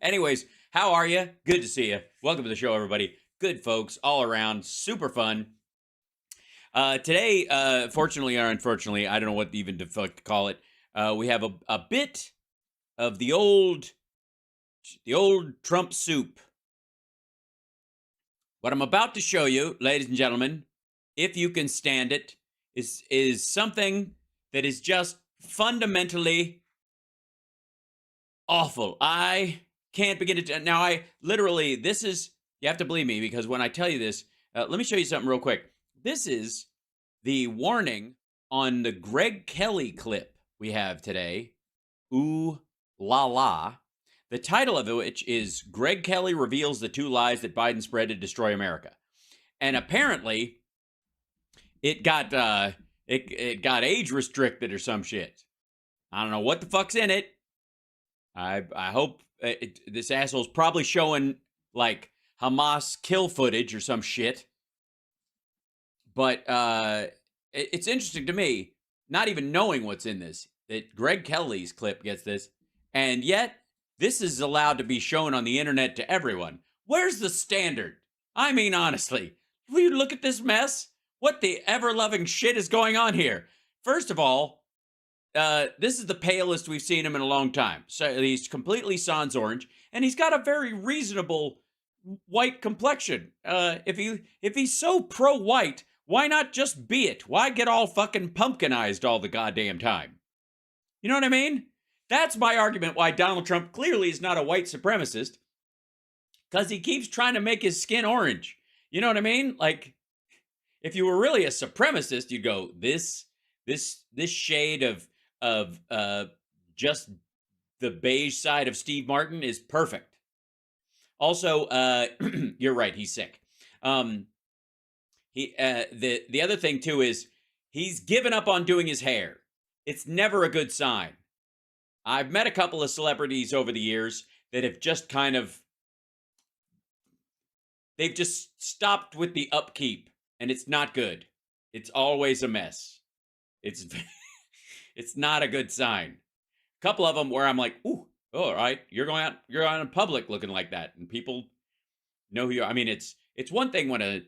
Anyways, how are you? Good to see you. Welcome to the show, everybody. Good folks all around. Super fun. Today, fortunately or unfortunately, I don't know what even to call it. We have a bit of the old Trump soup. What I'm about to show you, ladies and gentlemen, if you can stand it, is something that is just fundamentally awful. I can't begin to now. I literally, this is, you have to believe me, because when I tell you this, let me show you something real quick. This is the warning on the Greg Kelly clip we have today. Ooh la la. The title of it, which is Greg Kelly reveals the 2 lies that Biden spread to destroy America. And apparently it got it got age restricted or some shit. I don't know what the fuck's in it. I hope this asshole's probably showing like Hamas kill footage or some shit. But it's interesting to me, not even knowing what's in this, that Greg Kelly's clip gets this, and yet this is allowed to be shown on the internet to everyone. Where's the standard? I mean, honestly, will you look at this mess? What the ever-loving shit is going on here? First of all, this is the palest we've seen him in a long time. So he's completely sans orange, and he's got a very reasonable white complexion. If he's so pro-white, why not just be it? Why get all fucking pumpkinized all the goddamn time? You know what I mean? That's my argument why Donald Trump clearly is not a white supremacist, because he keeps trying to make his skin orange. You know what I mean? Like, if you were really a supremacist, you'd go, this shade of just the beige side of Steve Martin is perfect. Also, you're right, he's sick. The other thing too is he's given up on doing his hair. It's never a good sign. I've met a couple of celebrities over the years that have just they've just stopped with the upkeep, and it's not good. It's always a mess. It's not a good sign. A couple of them where I'm like, ooh, all right, you're out in public looking like that, and people know who you are. I mean, it's one thing when a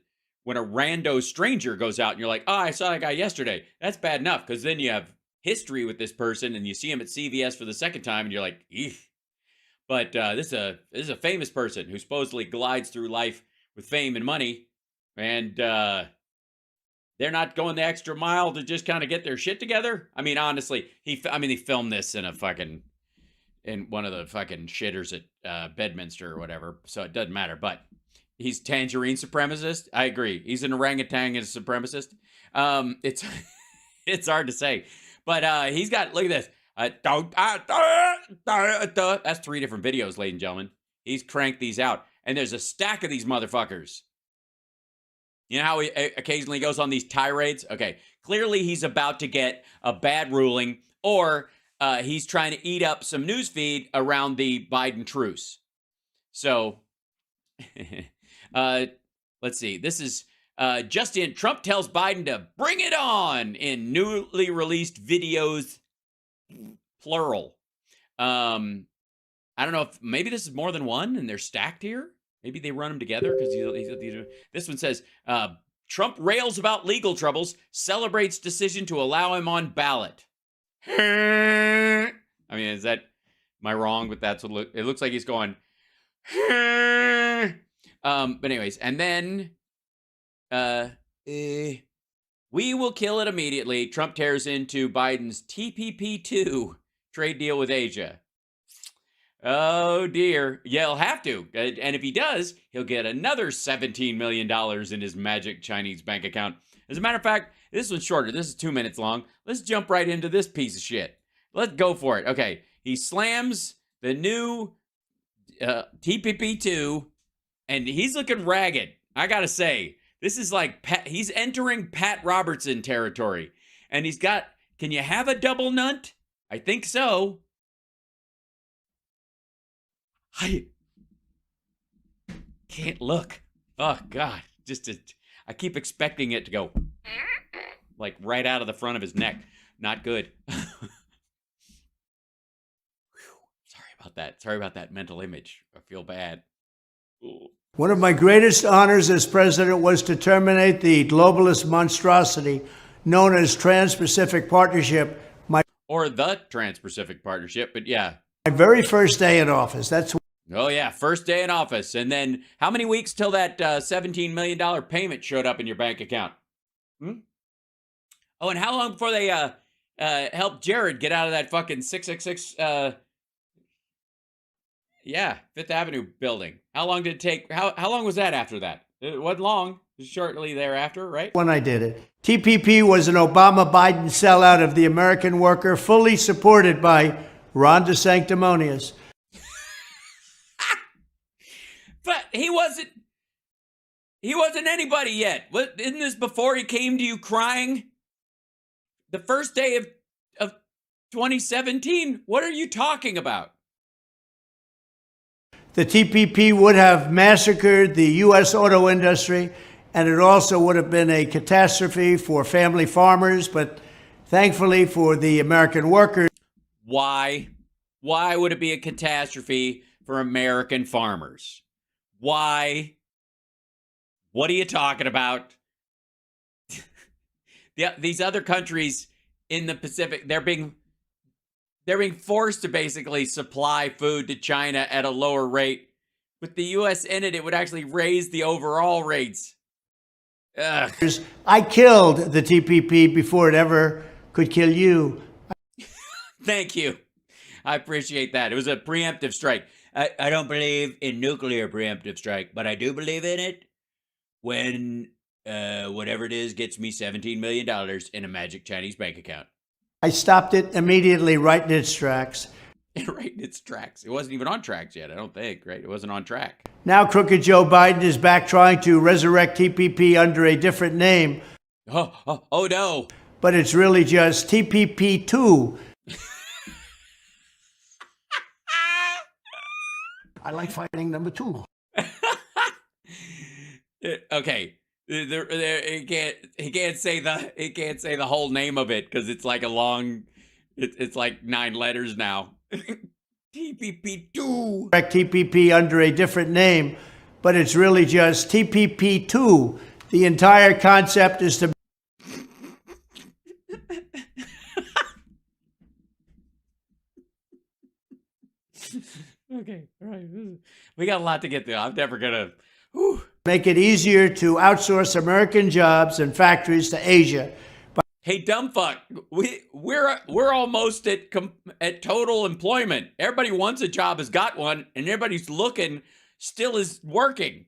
rando stranger goes out and you're like, oh, I saw that guy yesterday. That's bad enough, because then you have history with this person and you see him at CVS for the second time and you're like, eek. But this is a famous person who supposedly glides through life with fame and money, and they're not going the extra mile to just kind of get their shit together. I mean, honestly, he filmed this in one of the fucking shitters at Bedminster or whatever, so it doesn't matter. But he's tangerine supremacist. I agree. He's an orangutan as a supremacist. It's hard to say. But he's got, look at this. That's 3 different videos, ladies and gentlemen. He's cranked these out. And there's a stack of these motherfuckers. You know how he occasionally goes on these tirades? Okay, clearly he's about to get a bad ruling, or he's trying to eat up some newsfeed around the Biden truce. So, let's see. This is just in. Trump tells Biden to bring it on in newly released videos, plural. I don't know if maybe this is more than one and they're stacked here. Maybe they run them together, because this one says, Trump rails about legal troubles, celebrates decision to allow him on ballot. I mean, am I wrong? But that's what it looks like. He's going. But anyways, and then we will kill it immediately. Trump tears into Biden's TPP-2 trade deal with Asia. Oh dear. Yeah, he'll have to. And if he does, he'll get another $17 million in his magic Chinese bank account. As a matter of fact, this one's shorter. This is 2 minutes long. Let's jump right into this piece of shit. Let's go for it. Okay. He slams the new TPP-2, and he's looking ragged. I gotta say, this is like, he's entering Pat Robertson territory. And he's got, can you have a double nut? I think so. I can't look. Oh, God. I keep expecting it to go like right out of the front of his neck. Not good. Sorry about about that. Sorry about that mental image. I feel bad. Ooh. One of my greatest honors as president was to terminate the globalist monstrosity known as Trans-Pacific Partnership. Or the Trans-Pacific Partnership, but yeah. My very first day in office. Oh, yeah, first day in office. And then how many weeks till that $17 million payment showed up in your bank account? Oh, and how long before they helped Jared get out of that fucking 666, Fifth Avenue building? How long did it take? How long was that after that? It wasn't long. It was shortly thereafter, right? When I did it. TPP was an Obama-Biden sellout of the American worker, fully supported by Ron DeSanctimonious. But he wasn't anybody yet. Isn't this before he came to you crying? The first day of 2017? What are you talking about? The TPP would have massacred the U.S. auto industry, and it also would have been a catastrophe for family farmers, but thankfully for the American workers. Why? Why would it be a catastrophe for American farmers? Why? What are you talking about? These other countries in the Pacific, they're being forced to basically supply food to China at a lower rate. With the U.S. in it, it would actually raise the overall rates. Ugh. I killed the TPP before it ever could kill you. Thank you. I appreciate that. It was a preemptive strike. I don't believe in nuclear preemptive strike, but I do believe in it when whatever it is gets me $17 million in a magic Chinese bank account. I stopped it immediately right in its tracks. Right in its tracks. It wasn't even on tracks yet, I don't think, right? It wasn't on track. Now crooked Joe Biden is back trying to resurrect TPP under a different name. Oh no. But it's really just TPP2. I like fighting number 2. Okay. He can't say the whole name of it because it's like a long, it's like 9 letters now. TPP2. TPP under a different name, but it's really just TPP2. The entire concept is to Okay, all right. We got a lot to get through. I'm never gonna make it easier to outsource American jobs and factories to Asia. Hey, dumb fuck, we're almost at total employment. Everybody wants a job, has got one, and everybody's looking, still is working,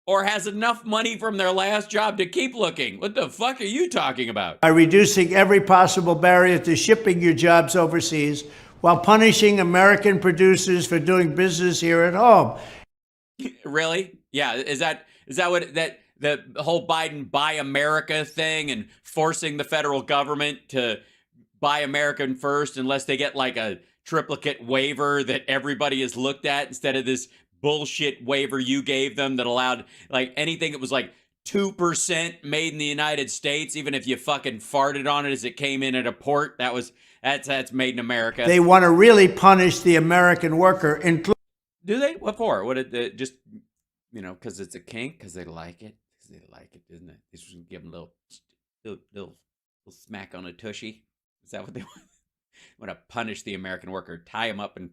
or has enough money from their last job to keep looking. What the fuck are you talking about? By reducing every possible barrier to shipping your jobs overseas, while punishing American producers for doing business here at home. Really? Yeah. Is that what the whole Biden Buy America thing and forcing the federal government to buy American first unless they get like a triplicate waiver that everybody has looked at instead of this bullshit waiver you gave them that allowed like anything that was like 2% made in the United States, even if you fucking farted on it as it came in at a port, that's made in America. They want to really punish the American worker. Do they? What for? What it just, because it's a kink, because they like it. Because they like it, isn't it? They just give them a little smack on a tushy. Is that what they want? Want to punish the American worker, tie him up and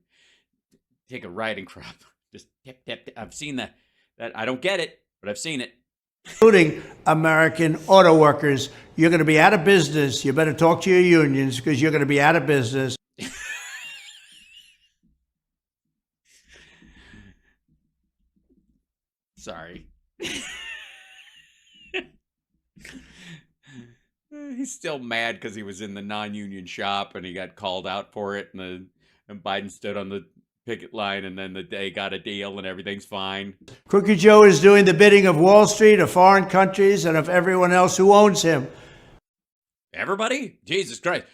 take a riding crop. Just tip, tip, tip. I've seen that. I don't get it, but I've seen it. Including American auto workers. You're going to be out of business. You better talk to your unions because you're going to be out of business. Sorry. He's still mad because he was in the non-union shop and he got called out for it, and Biden stood on the picket line, and then they got a deal and everything's fine. Crooked Joe is doing the bidding of Wall Street, of foreign countries, and of everyone else who owns him. Everybody? Jesus Christ.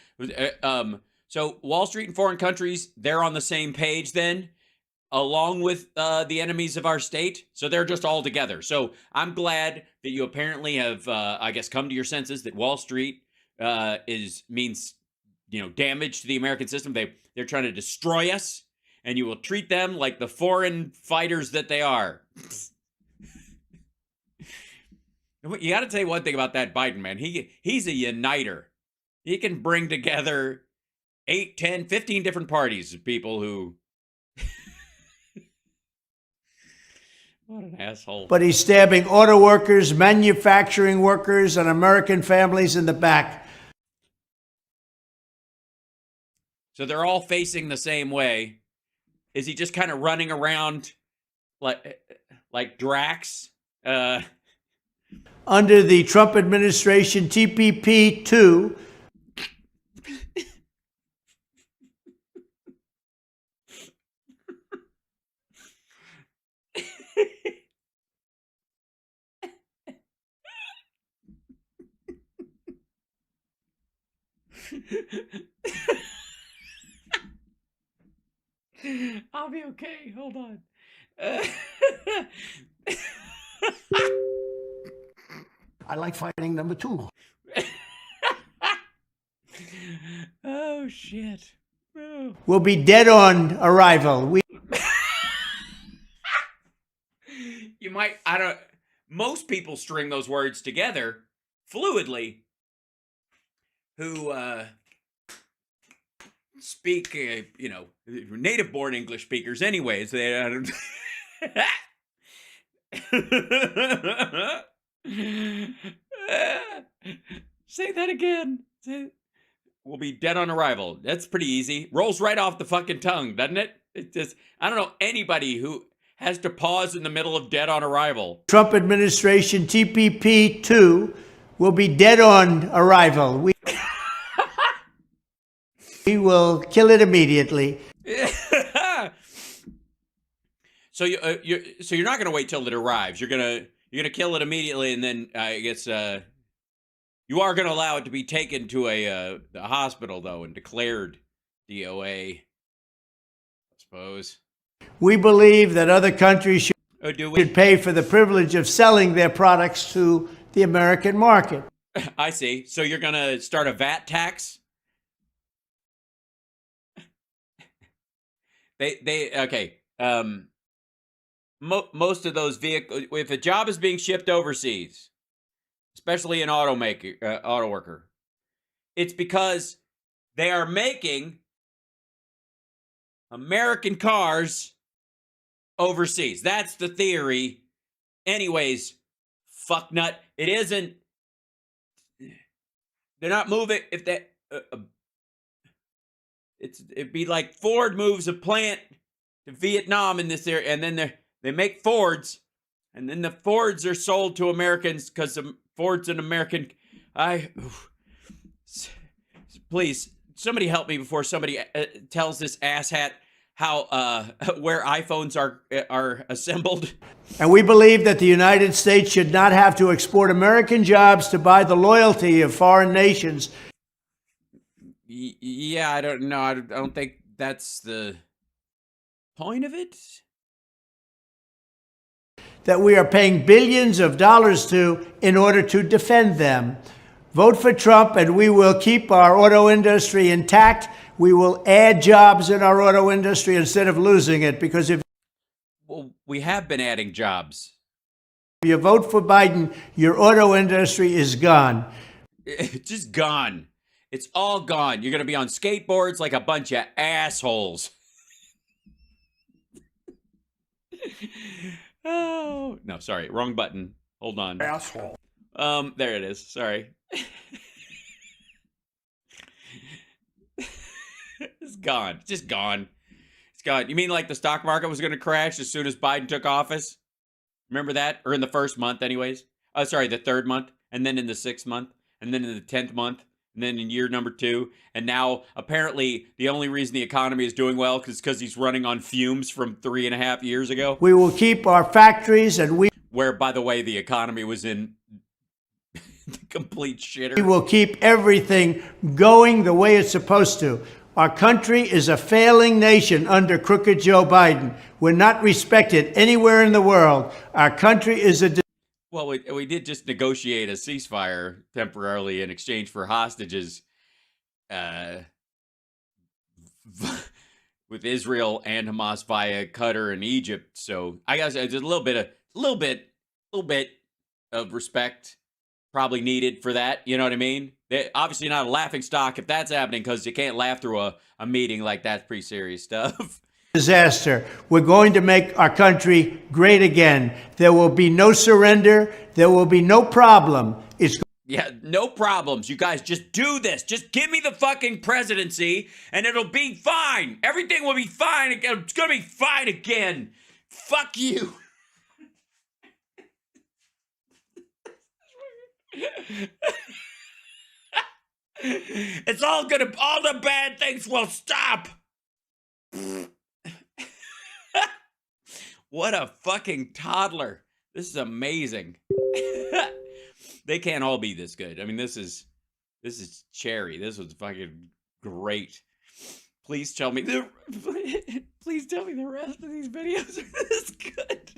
So Wall Street and foreign countries, they're on the same page then, along with the enemies of our state. So they're just all together. So I'm glad that you apparently have, I guess, come to your senses that Wall Street means damage to the American system. They're trying to destroy us. and you will treat them like the foreign fighters that they are. You got to tell you one thing about that Biden, man. He's a uniter. He can bring together 8, 10, 15 different parties of people who... What an asshole. But he's stabbing auto workers, manufacturing workers, and American families in the back. So they're all facing the same way. Is he just kind of running around like Drax? Under the Trump administration, TPP-2 I'll be okay. Hold on. I like fighting number 2. Oh, shit. Oh. Will be dead on arrival. You might, most people string those words together fluidly who speak, native-born English speakers anyways. They, say that again. We'll be dead on arrival. That's pretty easy. Rolls right off the fucking tongue, doesn't it? It just, I don't know anybody who has to pause in the middle of dead on arrival. Trump administration, TPP-2 will be dead on arrival. We will kill it immediately. So you're not going to wait till it arrives. You're gonna kill it immediately, and then I guess you are going to allow it to be taken to a hospital though and declared DOA. I suppose. We believe that other countries should pay for the privilege of selling their products to the American market. I see. So you're going to start a VAT tax? Okay. Most of those vehicles, if a job is being shipped overseas, especially an auto worker, it's because they are making American cars overseas. That's the theory. Anyways, fucknut. It isn't. They're not moving. If that, it'd be like Ford moves a plant to Vietnam in this area, and then they make Fords, and then the Fords are sold to Americans because Ford's an American. Please, somebody help me before somebody tells this asshat how where iPhones are assembled. And we believe that the United States should not have to export American jobs to buy the loyalty of foreign nations. Yeah, I don't know. I don't think that's the point of it. That we are paying billions of dollars to in order to defend them. Vote for Trump and we will keep our auto industry intact. We will add jobs in our auto industry instead of losing it, because if we have been adding jobs. If you vote for Biden, your auto industry is gone. It's just gone. It's all gone. You're going to be on skateboards like a bunch of assholes. Oh, no, sorry. Wrong button. Hold on. Asshole. There it is. Sorry. It's gone. It's just gone. It's gone. You mean like the stock market was going to crash as soon as Biden took office? Remember that? Or in the first month anyways? Oh, sorry, the third month. And then in the 6th month. And then in the 10th month. And then in year number 2. And now, apparently, the only reason the economy is doing well is because he's running on fumes from 3.5 years ago. We will keep our factories and where, by the way, the economy was in complete shitter. We will keep everything going the way it's supposed to. Our country is a failing nation under crooked Joe Biden. We're not respected anywhere in the world. Our country is a... Well, we did just negotiate a ceasefire temporarily in exchange for hostages. We with Israel and Hamas via Qatar and Egypt. So I guess just a little bit of respect probably needed for that. You know what I mean? Obviously not a laughing stock if that's happening, because you can't laugh through a meeting like that's pretty serious stuff. Disaster. We're going to make our country great again. There will be no surrender. There will be no problem. Yeah, no problems. You guys just do this. Just give me the fucking presidency and it'll be fine. Everything will be fine again. It's going to be fine again. Fuck you. All the bad things will stop. What a fucking toddler. This is amazing. They can't all be this good. I mean, this is cherry. This was fucking great. Please tell me the rest of these videos are this good.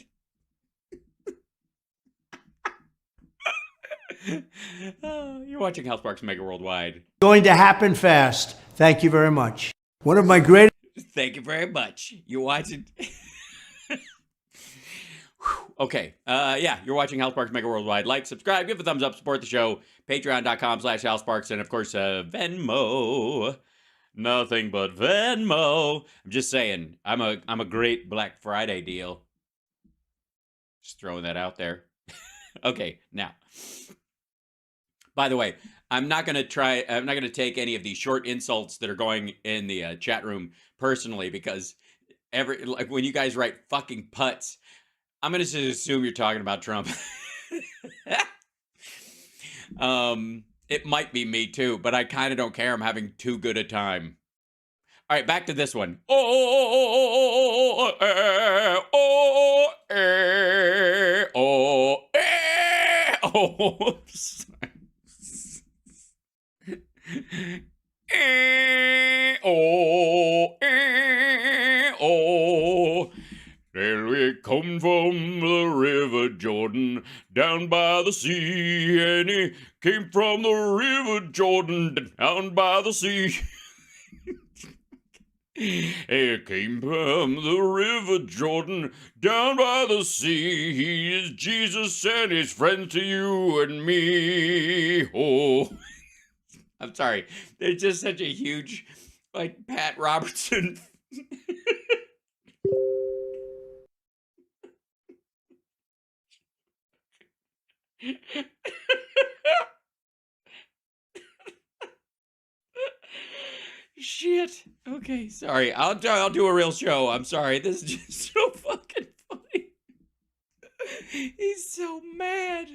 You're watching Hal Sparks Mega Worldwide. Going to happen fast. Thank you very much. One of my greatest. Thank you very much. You're watching. Okay. Yeah, you're watching Hal Sparks Mega Worldwide. Like, subscribe, give a thumbs up, support the show. Patreon.com/Hal Sparks, and of course, Venmo. Nothing but Venmo. I'm just saying, I'm a great Black Friday deal. Just throwing that out there. Okay, now. By the way, I'm not gonna take any of these short insults that are going in the chat room personally, because like when you guys write fucking putts, I'm gonna just assume you're talking about Trump. It might be me too, but I kind of don't care. I'm having too good a time. All right, back to this one. Then we come from the river Jordan, down by the sea, and he came from the river Jordan, down by the sea. He came from the river Jordan, down by the sea. He is Jesus and his friend to you and me. Oh, I'm sorry. There's just such a huge, like, Pat Robertson. Shit. Okay, sorry. I'll do a real show. I'm sorry. This is just so fucking funny. He's so mad.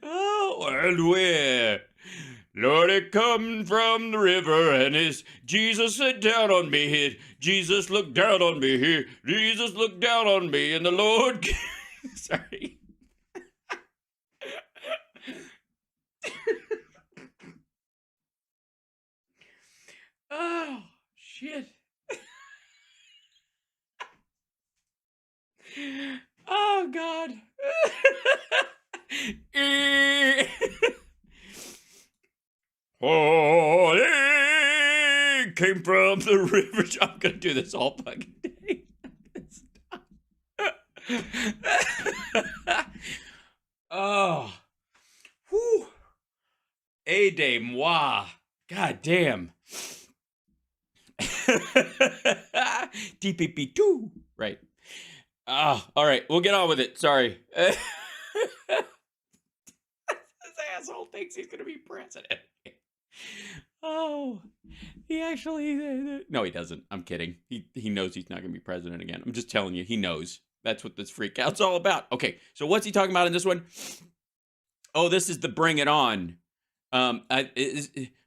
Oh, and where? Lord, it come from the river, and his Jesus sat down on me. Jesus looked down on me. Jesus looked down on me, and the Lord. Sorry. Oh, shit. Oh, God. Oh, it came from the river. I'm going to do this all fucking day. Oh. Whew. Aide moi. God damn. TPP2. Right. All right. We'll get on with it. Sorry. This asshole thinks he's going to be president. Oh, he actually... No, he doesn't. I'm kidding. He knows he's not going to be president again. I'm just telling you. He knows. That's what this freak out's all about. Okay. So what's he talking about in this one? Oh, this is the Bring It On.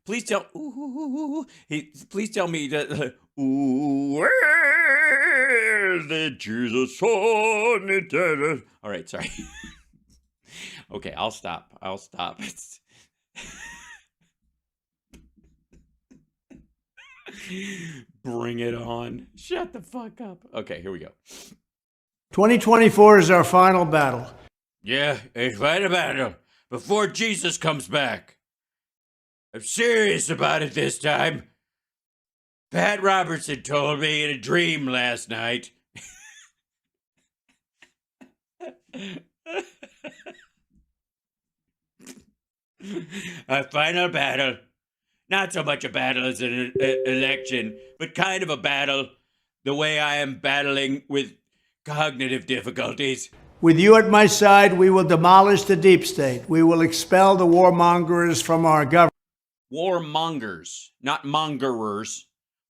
Please tell. Please tell me that. Where's the Jesus on? All right, sorry. Okay, I'll stop. Bring it on. Shut the fuck up. Okay, here we go. 2024 is our final battle. Yeah, it's right about it. Before Jesus comes back. I'm serious about it this time. Pat Robertson told me in a dream last night. A final battle. Not so much a battle as an election, but kind of a battle the way I am battling with cognitive difficulties. With you at my side, we will demolish the deep state. We will expel the warmongers from our government. Warmongers, not mongerers.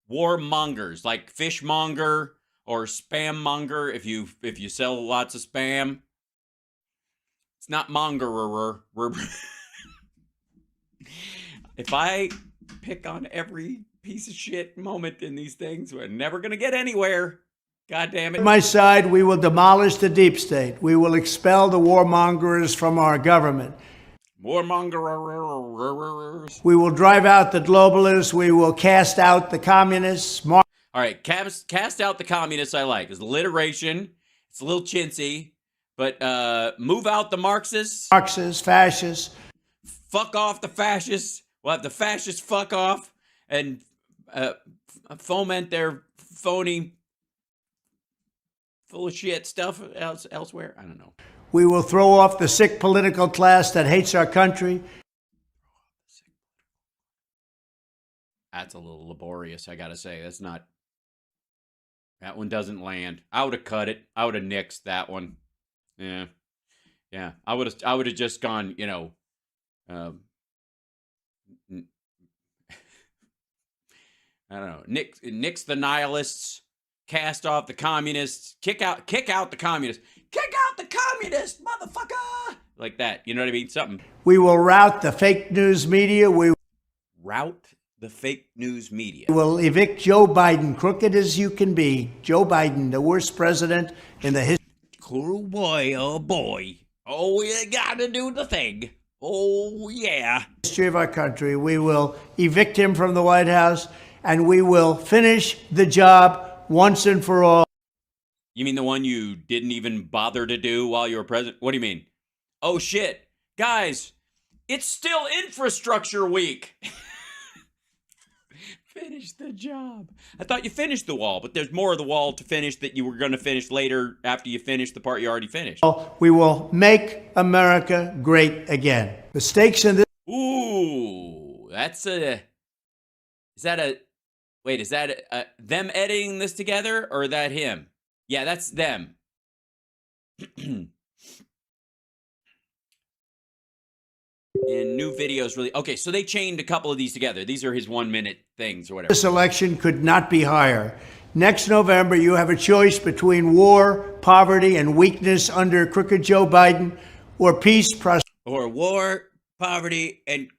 Warmongers, like fishmonger or spam monger. If you sell lots of spam, it's not mongerer. If I pick on every piece of shit moment in these things, we're never gonna get anywhere. God damn it. At my side, we will demolish the deep state. We will expel the warmongers from our government. Warmongers. We will drive out the globalists. We will cast out the communists. All right, cast out the communists. I like. It's alliteration. It's a little chintzy, but move out the Marxists. Marxists, fascists. Fuck off the fascists. We'll have the fascists fuck off and foment their phony, full of shit stuff elsewhere. I don't know. We will throw off the sick political class that hates our country. That's a little laborious, I gotta say. That one doesn't land. I would have cut it. I would have nixed that one. Yeah. I would have just gone, I don't know. Nix the nihilists, cast off the communists, kick out the communists. Kick out the communists, motherfucker! Like that. You know what I mean? Something. We will rout the fake news media. We Rout the fake news media. will evict Joe Biden, crooked as you can be. Joe Biden, the worst president in the history. Cool boy, oh boy. Oh, you gotta do the thing. Oh, yeah. History of our country. We will evict him from the White House, and we will finish the job once and for all. You mean the one you didn't even bother to do while you were president? What do you mean? Oh, shit. Guys, it's still infrastructure week. Finish the job. I thought you finished the wall, but there's more of the wall to finish that you were going to finish later after you finished the part you already finished. We will make America great again. The stakes in this. Ooh, is that them editing this together or that him? Yeah, that's them. And new videos really. Okay, so they chained a couple of these together. These are his 1 minute things or whatever. This election could not be higher. Next November, you have a choice between war, poverty, and weakness under crooked Joe Biden, or peace, Or war, poverty, and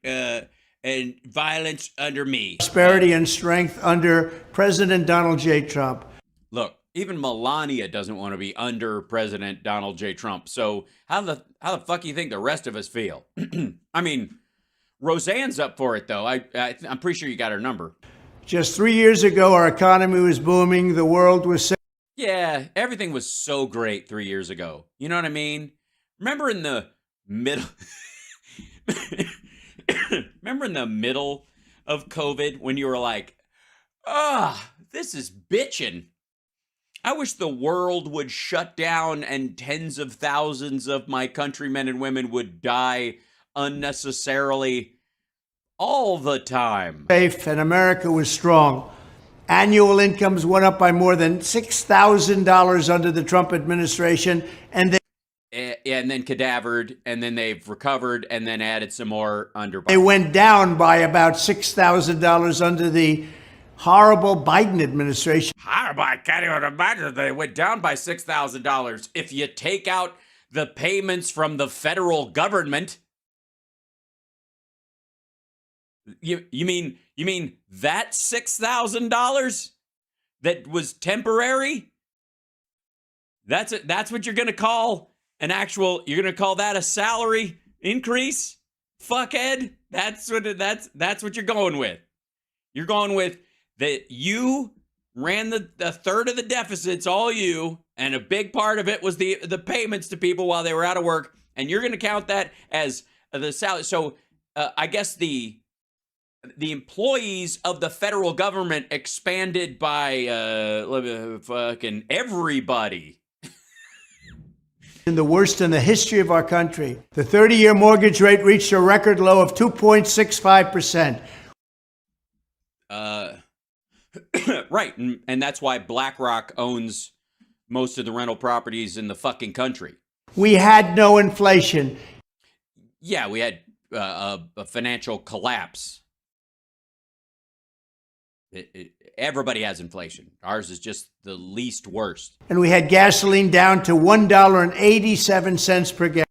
violence under me. prosperity, and strength under President Donald J. Trump. Look, even Melania doesn't want to be under President Donald J. Trump. So how the fuck do you think the rest of us feel? I mean, Roseanne's up for it, though. I'm pretty sure you got her number. Just 3 years ago, our economy was booming. The world was. Yeah, everything was so great 3 years ago. You know what I mean? Remember in the middle... Remember in the middle of COVID when you were like, this is bitchin'. I wish the world would shut down and tens of thousands of my countrymen and women would die unnecessarily all the time. Safe, and America was strong. Annual incomes went up by more than $6,000 under the Trump administration, and then cadavered, and then they've recovered, and then added some more under. They went down by about $6,000 under the horrible Biden administration. Horrible, I can't even imagine. They went down by $6,000. If you take out the payments from the federal government, you mean that $6,000 that was temporary? That's what you're gonna call an actual? You're gonna call that a salary increase? Fuckhead. That's what you're going with. You're going with that you ran the third of the deficits, all you, and a big part of it was the payments to people while they were out of work, and you're going to count that as the salary. So I guess the the employees of the federal government expanded by fucking everybody. The worst in the history of our country. The 30-year mortgage rate reached a record low of 2.65%. Right, and that's why BlackRock owns most of the rental properties in the fucking country. We had no inflation. Yeah, we had a financial collapse. Everybody has inflation. Ours is just the least worst. And we had gasoline down to $1.87 per gallon.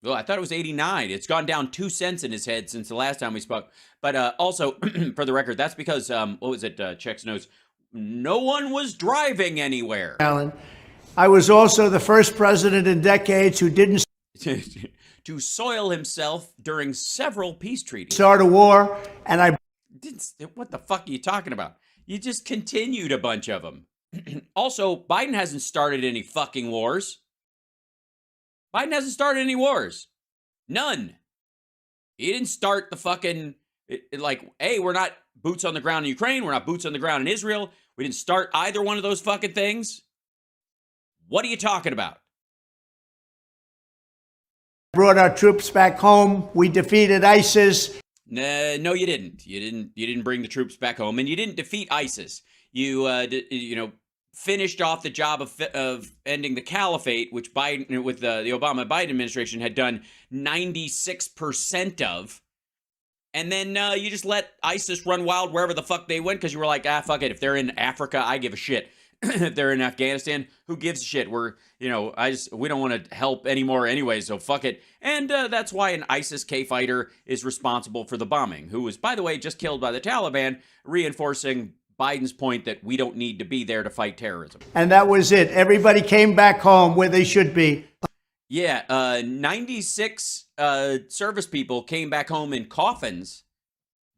Well, I thought it was 89. It's gone down 2 cents in his head since the last time we spoke. But also, for the record, that's because, what was it, checks notes, no one was driving anywhere. I was also the first president in decades who didn't to soil himself during several peace treaties. Start a war, and I didn't. What the fuck are you talking about? You just continued a bunch of them. Also, Biden hasn't started any fucking wars. Biden hasn't started any wars. None. He didn't start the fucking, like, hey, we're not boots on the ground in Ukraine. We're not boots on the ground in Israel. We didn't start either one of those fucking things. What are you talking about? Brought our troops back home. We defeated ISIS. No, you didn't. You didn't bring the troops back home, and you didn't defeat ISIS. You, finished off the job of ending the caliphate, which Biden, with the Obama-Biden administration, had done 96% of. And then you just let ISIS run wild wherever the fuck they went because you were like, fuck it. If they're in Africa, I give a shit. If they're in Afghanistan, who gives a shit? We don't want to help anymore anyway, so fuck it. And that's why an ISIS K-fighter is responsible for the bombing, who was, by the way, just killed by the Taliban, reinforcing Biden's point that we don't need to be there to fight terrorism. And that was it. Everybody came back home where they should be. Yeah, 96 service people came back home in coffins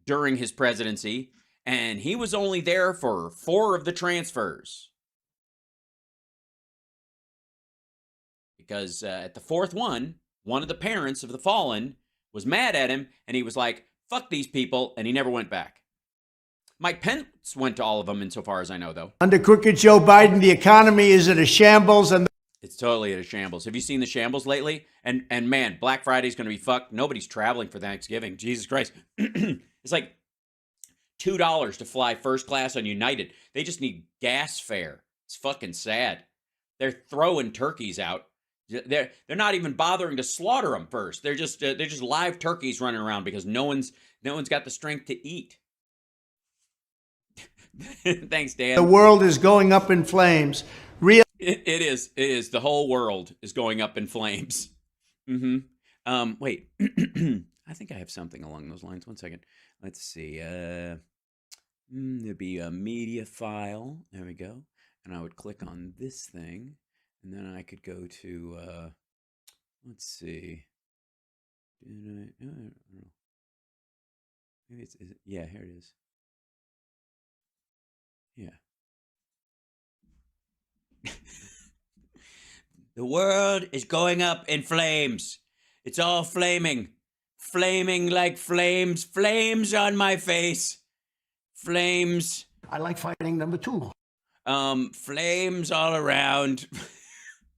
during his presidency, and he was only there for 4 of the transfers. Because at the 4th one of the parents of the fallen was mad at him, and he was like, fuck these people, and he never went back. Mike Pence went to all of them, insofar as I know, though. Under crooked Joe Biden, the economy is in a shambles, and it's totally at a shambles. Have you seen the shambles lately? And man, Black Friday's going to be fucked. Nobody's traveling for Thanksgiving. Jesus Christ. It's like $2 to fly first class on United. They just need gas fare. It's fucking sad. They're throwing turkeys out. They're not even bothering to slaughter them first. They're just live turkeys running around because no one's got the strength to eat. Thanks, Dan. The world is going up in flames. It is. The whole world is going up in flames. Wait. I think I have something along those lines. One second. Let's see. There'd be a media file. There we go. And I would click on this thing. And then I could go to, let's see. I don't know. Maybe yeah, here it is. Yeah. The world is going up in flames. It's all flaming. Flaming like flames. Flames on my face. Flames. I like fighting number 2. Flames all around.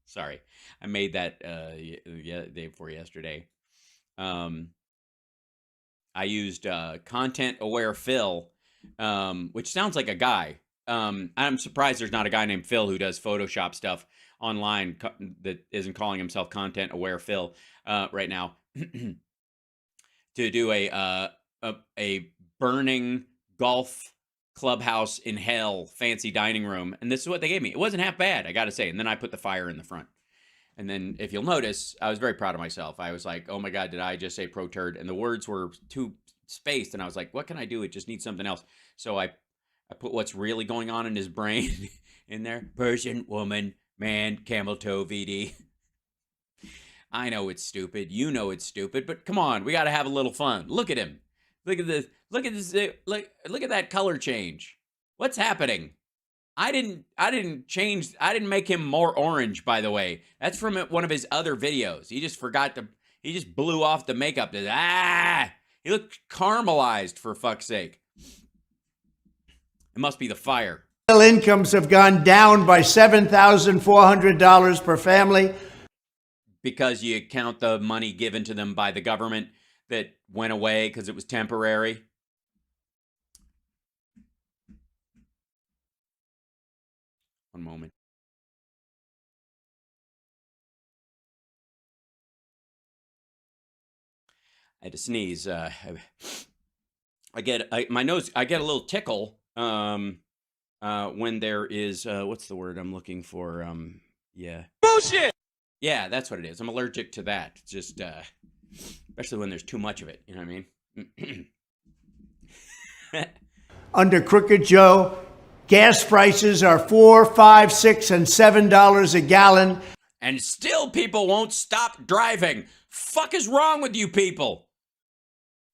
Sorry. I made that day before yesterday. I used content aware Phil, which sounds like a guy. I'm surprised there's not a guy named Phil who does Photoshop stuff online that isn't calling himself content aware Phil right now to do a burning golf clubhouse in hell fancy dining room. And this is what they gave me. It wasn't half bad, I gotta say. And then I put the fire in the front. And then if you'll notice, I was very proud of myself. I was like, oh my God, did I just say pro turd? And the words were too spaced. And I was like, what can I do? It just needs something else. So I put what's really going on in his brain in there. Persian, woman, man, camel toe, VD. I know it's stupid. You know it's stupid. But come on, we got to have a little fun. Look at him. Look at this. Look at this. Look at that color change. What's happening? I didn't change. I didn't make him more orange, by the way. That's from one of his other videos. He just forgot to. He just blew off the makeup. He looked caramelized, for fuck's sake. It must be the fire. Incomes have gone down by $7,400 per family. Because you count the money given to them by the government that went away because it was temporary. One moment. I had to sneeze. I get my nose. I get a little tickle when there is what's the word I'm looking for? Yeah. Bullshit. Yeah, that's what it is. I'm allergic to that. Just especially when there's too much of it. You know what I mean? Under Crooked Joe, gas prices are $4, $5, $6, and $7 a gallon. And still people won't stop driving. Fuck is wrong with you people?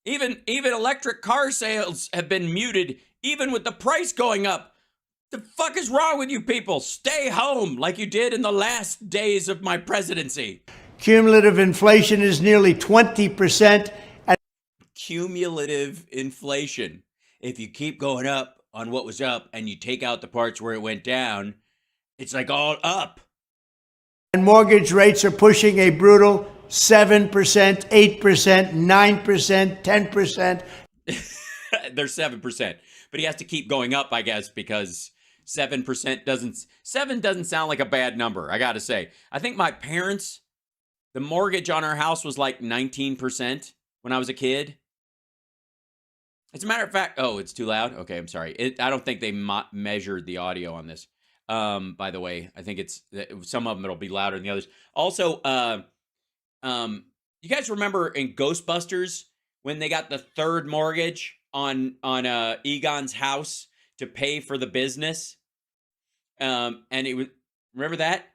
Even electric car sales have been muted, even with the price going up. The fuck is wrong with you people? Stay home like you did in the last days of my presidency. Cumulative inflation is nearly 20%. Cumulative inflation. If you keep going up on what was up and you take out the parts where it went down, it's like all up. And mortgage rates are pushing a brutal 7%, 8%, 9%, 10%. They're 7%. But he has to keep going up, I guess, because 7% doesn't sound like a bad number, I gotta say. I think my parents, the mortgage on our house was like 19% when I was a kid. As a matter of fact, oh, it's too loud? Okay, I'm sorry. I don't think they measured the audio on this. By the way, I think some of them it'll be louder than the others. Also, you guys remember in Ghostbusters when they got the third mortgage on Egon's house to pay for the business? And it was, remember that?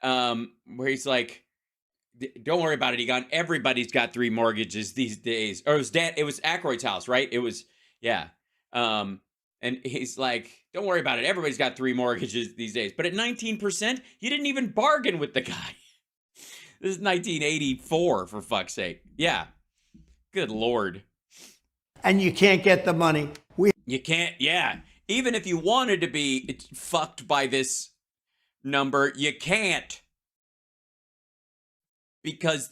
Where he's like, don't worry about it, Egon. Everybody's got 3 mortgages these days. Or it was Aykroyd's house, right? It was, yeah. And he's like, don't worry about it. Everybody's got 3 mortgages these days. But at 19%, he didn't even bargain with the guy. This is 1984, for fuck's sake. Yeah. Good Lord. And you can't get the money. You can't, yeah. Even if you wanted to be fucked by this number, you can't. Because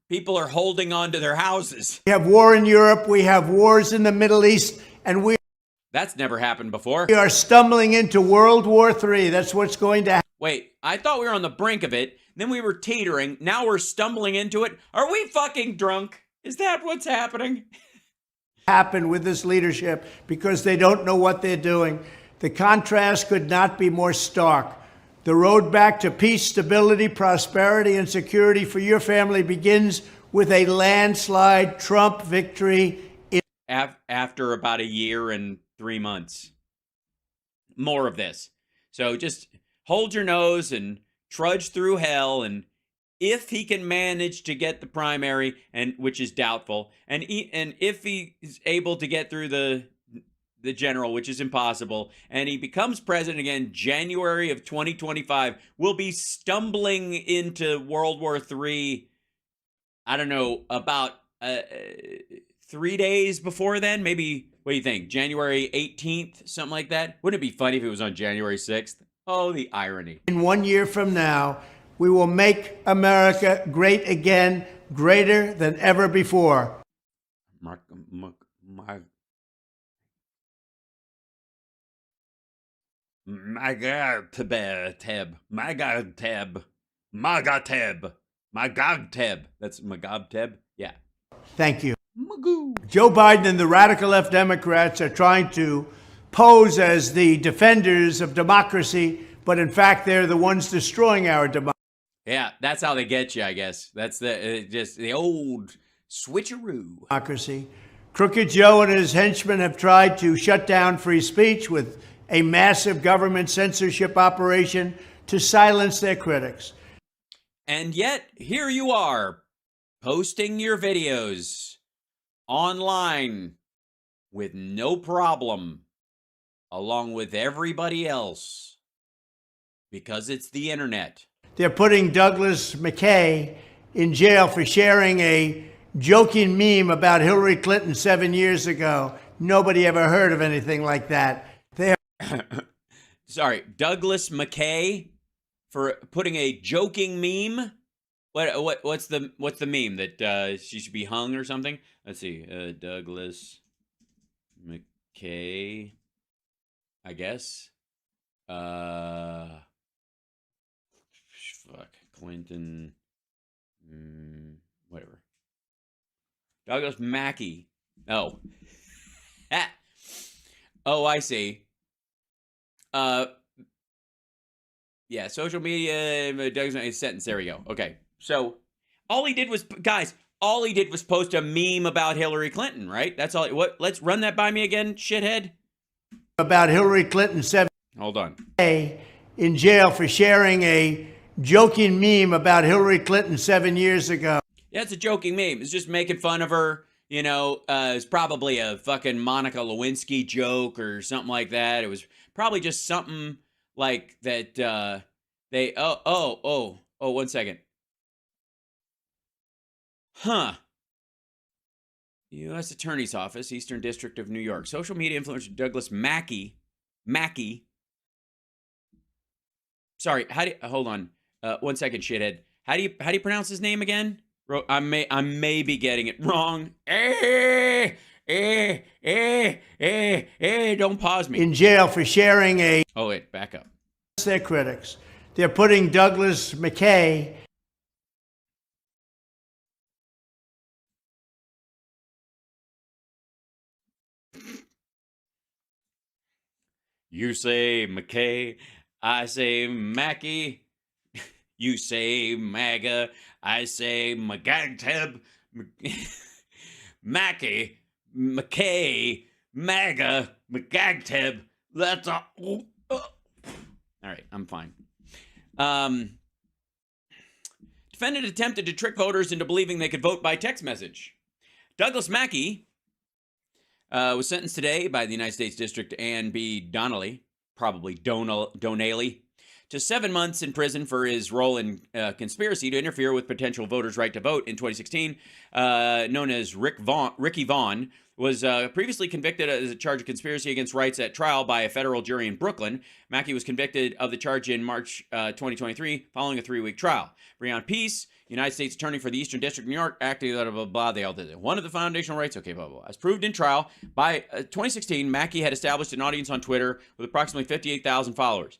people are holding on to their houses. We have war in Europe. We have wars in the Middle East. And that's never happened before. We are stumbling into World War III. That's what's going to happen. Wait, I thought we were on the brink of it. Then we were teetering. Now we're stumbling into it. Are we fucking drunk? Is that what's happening? Happen with this leadership because they don't know what they're doing. The contrast could not be more stark. The road back to peace, stability, prosperity, and security for your family begins with a landslide Trump victory. After about a year and 3 months. More of this. So just hold your nose and trudge through hell, and if he can manage to get the primary, and which is doubtful, and if he is able to get through the general, which is impossible, and he becomes president again January of 2025, we'll be stumbling into World War III, I don't know, about 3 days before then, maybe. What do you think? January 18th, something like that? Wouldn't it be funny if it was on January 6th? Oh, the irony. In 1 year from now, we will make America great again, greater than ever before. My God, Teb. My God, Teb. My God, Teb. My God, Teb. That's my God, Teb? Yeah. Thank you. Magoo. Joe Biden and the radical left Democrats are trying to pose as the defenders of democracy, but in fact, they're the ones destroying our democracy. Yeah, that's how they get you, I guess. That's just the old switcheroo. Democracy. Crooked Joe and his henchmen have tried to shut down free speech with a massive government censorship operation to silence their critics. And yet, here you are, posting your videos online with no problem, along with everybody else, because it's the internet. They're putting Douglas McKay in jail for sharing a joking meme about Hillary Clinton 7 years ago. Nobody ever heard of anything like that. They Sorry, Douglas McKay for putting a joking meme. What's the meme that she should be hung or something? Let's see, Douglas McKay, I guess. Fuck, Clinton, whatever. Douglas Mackey. Oh, oh, I see. Yeah, social media. Douglas sentence. There we go. Okay, so all he did was, guys, all he did was post a meme about Hillary Clinton, right? That's all. What? Let's run that by me again, shithead. About Hillary Clinton 7 Hold on. in jail for sharing a joking meme about Hillary Clinton 7 years ago. Yeah, it's a joking meme. It's just making fun of her. You know, it's probably a fucking Monica Lewinsky joke or something like that. It was probably just something like that. They. Oh. 1 second. Huh. U.S. Attorney's Office, Eastern District of New York. Social media influencer Douglas Mackey. Sorry, hold on. 1 second, shithead. How do you pronounce his name again? I may be getting it wrong. Don't pause me. In jail for sharing a. Oh wait, back up. Their critics. They're putting Douglas McKay. You say McKay, I say Mackey. You say MAGA, I say Magagteb. Mackey, McKay, MAGA, Magagteb. That's a. All right, I'm fine. Defendant attempted to trick voters into believing they could vote by text message. Douglas Mackey was sentenced today by the United States District Ann B. Donnelly, probably Donnelly, to 7 months in prison for his role in conspiracy to interfere with potential voters' right to vote in 2016. Known as Ricky Vaughn, was previously convicted as a charge of conspiracy against rights at trial by a federal jury in Brooklyn. Mackey was convicted of the charge in March 2023 following a 3-week trial. Breon Peace, United States Attorney for the Eastern District of New York, acting blah, blah, blah, they all did it. One of the foundational rights, okay, blah, blah, blah. As proved in trial, by 2016, Mackey had established an audience on Twitter with approximately 58,000 followers.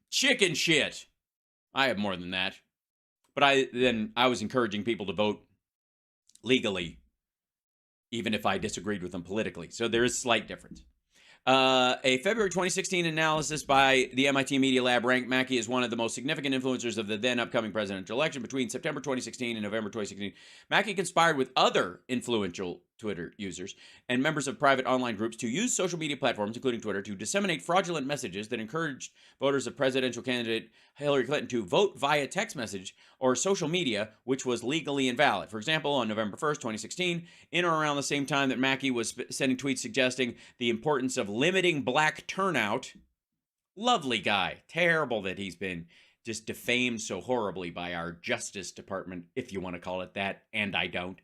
Chicken shit. I have more than that. But I was encouraging people to vote legally, even if I disagreed with them politically. So there is a slight difference. A February 2016 analysis by the MIT Media Lab ranked Mackey as one of the most significant influencers of the then upcoming presidential election. Between September 2016 and November 2016, Mackey conspired with other influential Twitter users and members of private online groups to use social media platforms, including Twitter, to disseminate fraudulent messages that encouraged voters of presidential candidate Hillary Clinton to vote via text message or social media, which was legally invalid. For example, on November 1st, 2016, in or around the same time that Mackey was sending tweets suggesting the importance of limiting black turnout. Lovely guy. Terrible that he's been just defamed so horribly by our Justice Department, if you want to call it that, and I don't.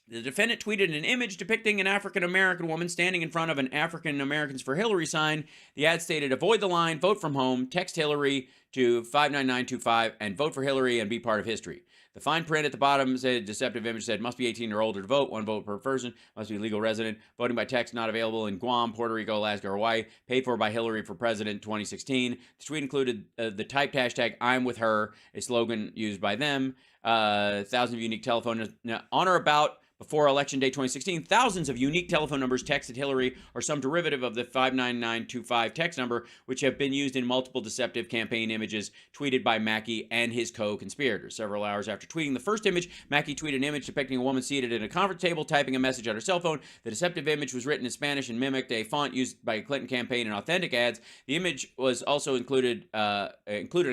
The defendant tweeted an image depicting an African-American woman standing in front of an African Americans for Hillary sign. The ad stated, avoid the line, vote from home, text Hillary to 59925, and vote for Hillary and be part of history. The fine print at the bottom said, deceptive image said, must be 18 or older to vote, 1 vote per person, must be a legal resident, voting by text not available in Guam, Puerto Rico, Alaska, or Hawaii, paid for by Hillary for President 2016. The tweet included the typed hashtag, I'm with her, a slogan used by them, thousands of unique telephone numbers. Now, on or about before Election Day 2016, thousands of unique telephone numbers texted Hillary or some derivative of the 59925 text number, which have been used in multiple deceptive campaign images tweeted by Mackey and his co-conspirators. Several hours after tweeting the first image, Mackey tweeted an image depicting a woman seated at a conference table typing a message on her cell phone. The deceptive image was written in Spanish and mimicked a font used by a Clinton campaign in authentic ads. The image was also included a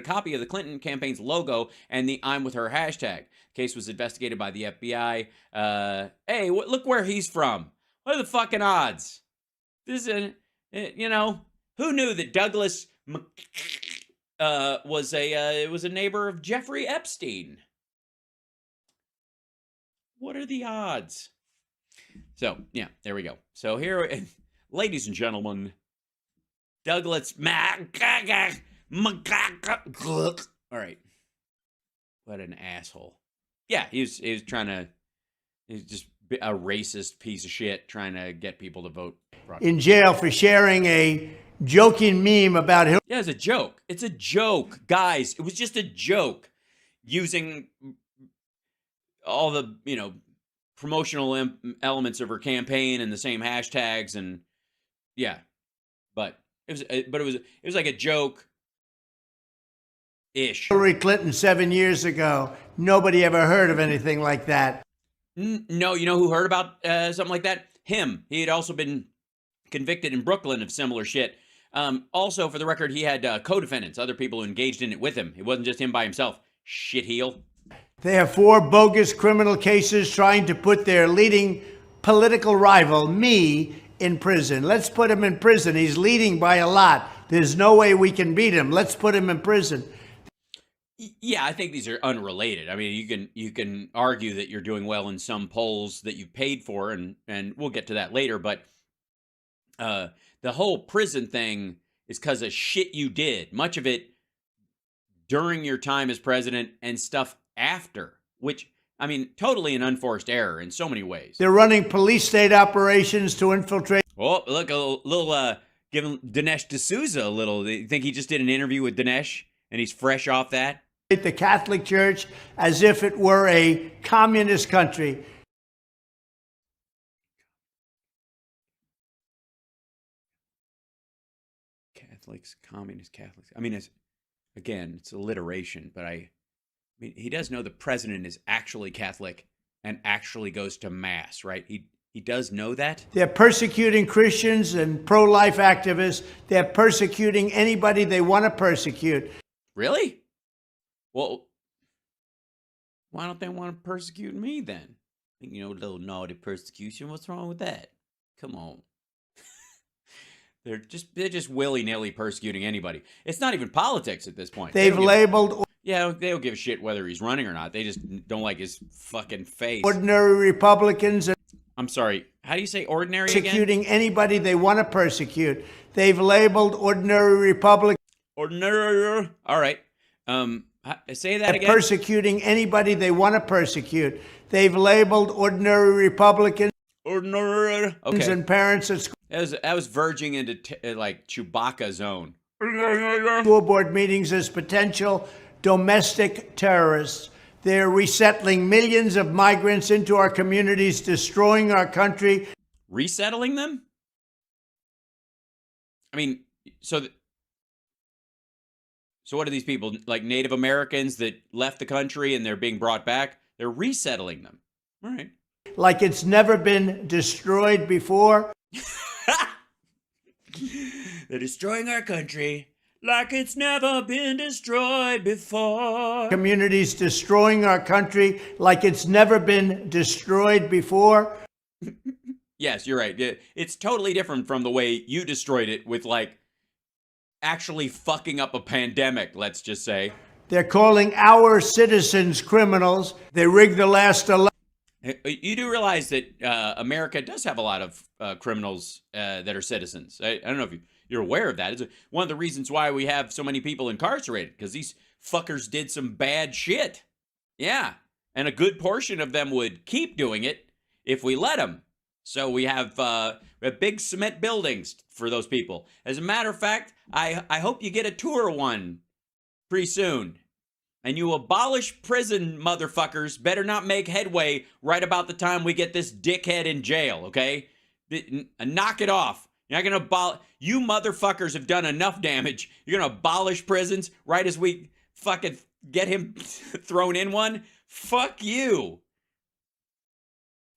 copy of the Clinton campaign's logo and the I'm with her hashtag. Case was investigated by the FBI. Hey, look where he's from. What are the fucking odds? This is, who knew that Douglas was a neighbor of Jeffrey Epstein? What are the odds? So, yeah, there we go. So here, ladies and gentlemen, Douglas All right. What an asshole. Yeah, he was trying to, he's just a racist piece of shit trying to get people to vote. In jail for sharing a joking meme about Hillary. Yeah, it's a joke. It's a joke. Guys, it was just a joke using all the, promotional elements of her campaign and the same hashtags and yeah. But it was like a joke ish. Hillary Clinton 7 years ago. Nobody ever heard of anything like that. No, you know who heard about something like that? Him. He had also been convicted in Brooklyn of similar shit. Also, for the record, he had co-defendants, other people who engaged in it with him. It wasn't just him by himself. Shitheel. They have 4 bogus criminal cases trying to put their leading political rival, me, in prison. Let's put him in prison. He's leading by a lot. There's no way we can beat him. Let's put him in prison. Yeah, I think these are unrelated. I mean, you can argue that you're doing well in some polls that you paid for, and we'll get to that later. But the whole prison thing is because of shit you did. Much of it during your time as president and stuff after, which, I mean, totally an unforced error in so many ways. They're running police state operations to infiltrate. Oh, look, a little, giving Dinesh D'Souza a little. You think he just did an interview with Dinesh and he's fresh off that? The Catholic Church as if it were a communist country. Catholics, communist Catholics. I mean, it's alliteration, but I mean, he does know the president is actually Catholic and actually goes to mass, right? He does know that. They're persecuting Christians and pro-life activists. They're persecuting anybody they want to persecute. Really? Well, why don't they want to persecute me then? A little naughty persecution. What's wrong with that? Come on. They're just willy-nilly persecuting anybody. It's not even politics at this point. They've labeled... Yeah, they don't give a shit whether he's running or not. They just don't like his fucking face. Ordinary Republicans... I'm sorry, how do you say ordinary again? Persecuting anybody they want to persecute. They've labeled ordinary Republicans... Ordinary... All right. Say that again. Persecuting anybody they want to persecute. They've labeled ordinary Republicans... Ordinary... Okay. And parents at school... That was verging into like Chewbacca zone. School board meetings as potential domestic terrorists. They're resettling millions of migrants into our communities, destroying our country. Resettling them? I mean, so what are these people, like Native Americans that left the country and they're being brought back? They're resettling them. All right. Like it's never been destroyed before. They're destroying our country like it's never been destroyed before. Communities destroying our country like it's never been destroyed before. Yes, you're right. It's totally different from the way you destroyed it with, like, actually fucking up a pandemic, let's just say. They're calling our citizens criminals. They rigged the last election. You do realize that America does have a lot of criminals that are citizens. I don't know if you're aware of that. It's one of the reasons why we have so many people incarcerated, because these fuckers did some bad shit. Yeah, and a good portion of them would keep doing it if we let them. So we have big cement buildings for those people. As a matter of fact, I hope you get a tour of one pretty soon. And you abolish prison motherfuckers better not make headway right about the time we get this dickhead in jail, okay? Knock it off. You're not going to abolish... You motherfuckers have done enough damage. You're going to abolish prisons right as we fucking get him thrown in one? Fuck you.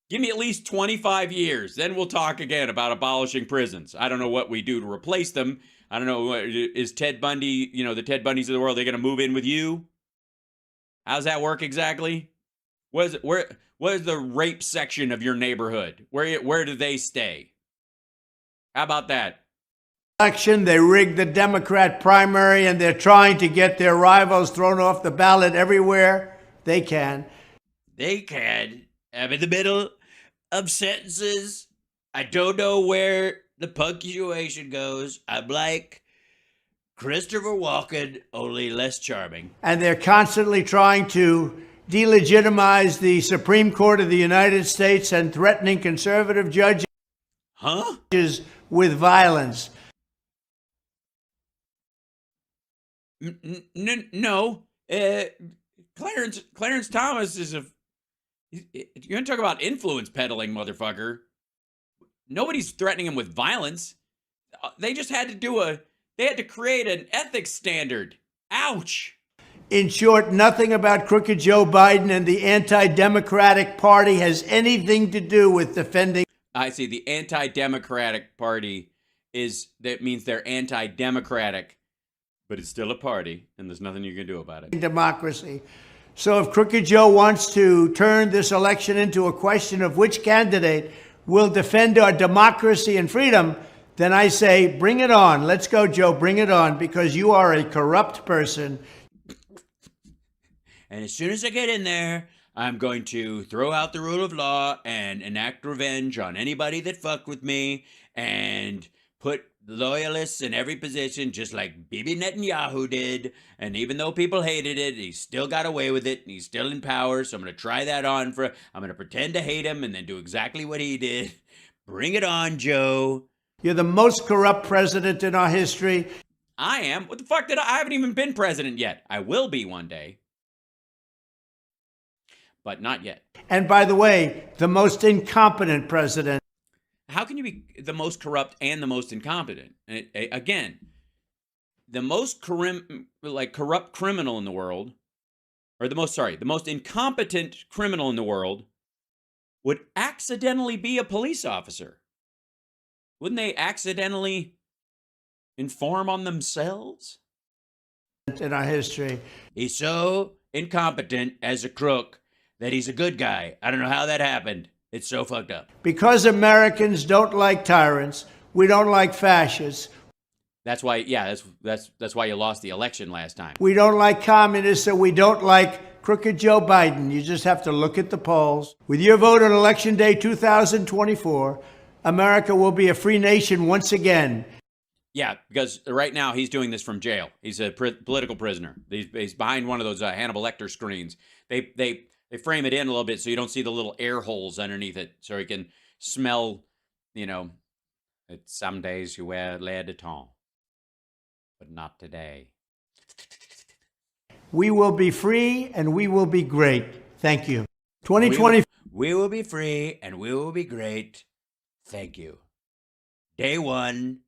Give me at least 25 years. Then we'll talk again about abolishing prisons. I don't know what we do to replace them. I don't know. Is Ted Bundy, the Ted Bundys of the world, they're going to move in with you? How's that work exactly? What is the rape section of your neighborhood? Where do they stay? How about that? Election, they rigged the Democrat primary and they're trying to get their rivals thrown off the ballot everywhere they can. They can. I'm in the middle of sentences. I don't know where the punctuation goes. I'm like Christopher Walken, only less charming. And they're constantly trying to delegitimize the Supreme Court of the United States and threatening conservative judges with violence. No. Clarence Thomas is you're going to talk about influence peddling, motherfucker. Nobody's threatening him with violence. They just had to they had to create an ethics standard. Ouch. In short, nothing about crooked Joe Biden and the anti-Democratic Party has anything to do with defending. I see. The anti-Democratic Party that means they're anti-democratic, but it's still a party, and there's nothing you can do about it. Democracy. So if Crooked Joe wants to turn this election into a question of which candidate will defend our democracy and freedom, then I say, bring it on. Let's go, Joe. Bring it on, because you are a corrupt person. And as soon as I get in there, I'm going to throw out the rule of law and enact revenge on anybody that fucked with me and put loyalists in every position, just like Bibi Netanyahu did. And even though people hated it, he still got away with it, and he's still in power. So I'm going to try that on I'm going to pretend to hate him and then do exactly what he did. Bring it on, Joe. You're the most corrupt president in our history. I am? What the fuck I haven't even been president yet. I will be one day. But not yet. And by the way, the most incompetent president. How can you be the most corrupt and the most incompetent? Again, the most corrupt criminal in the world, or the most incompetent criminal in the world would accidentally be a police officer. Wouldn't they accidentally inform on themselves? In our history. He's so incompetent as a crook that he's a good guy. I don't know how that happened. It's so fucked up. Because Americans don't like tyrants, we don't like fascists. That's why, that's why you lost the election last time. We don't like communists, so we don't like crooked Joe Biden. You just have to look at the polls. With your vote on Election Day 2024, America will be a free nation once again. Yeah, because right now he's doing this from jail. He's a political prisoner. He's behind one of those Hannibal Lecter screens. They frame it in a little bit so you don't see the little air holes underneath it, so he can smell, that some days you wear L'air de Temps, but not today. We will be free and we will be great. Thank you. 2020. We will be free and we will be great. Thank you. Day one.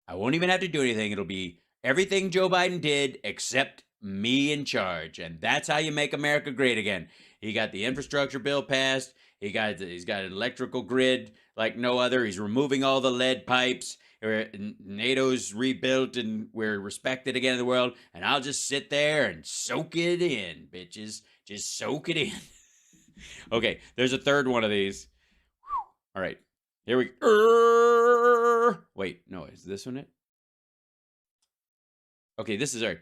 I won't even have to do anything. It'll be everything Joe Biden did except me in charge. And that's how you make America great again. He got the infrastructure bill passed. He's got an electrical grid like no other. He's removing all the lead pipes. NATO's rebuilt and we're respected again in the world. And I'll just sit there and soak it in, bitches. Just soak it in. Okay, there's a third one of these. All right, here we go. Wait, no, is this one it? Okay, this is our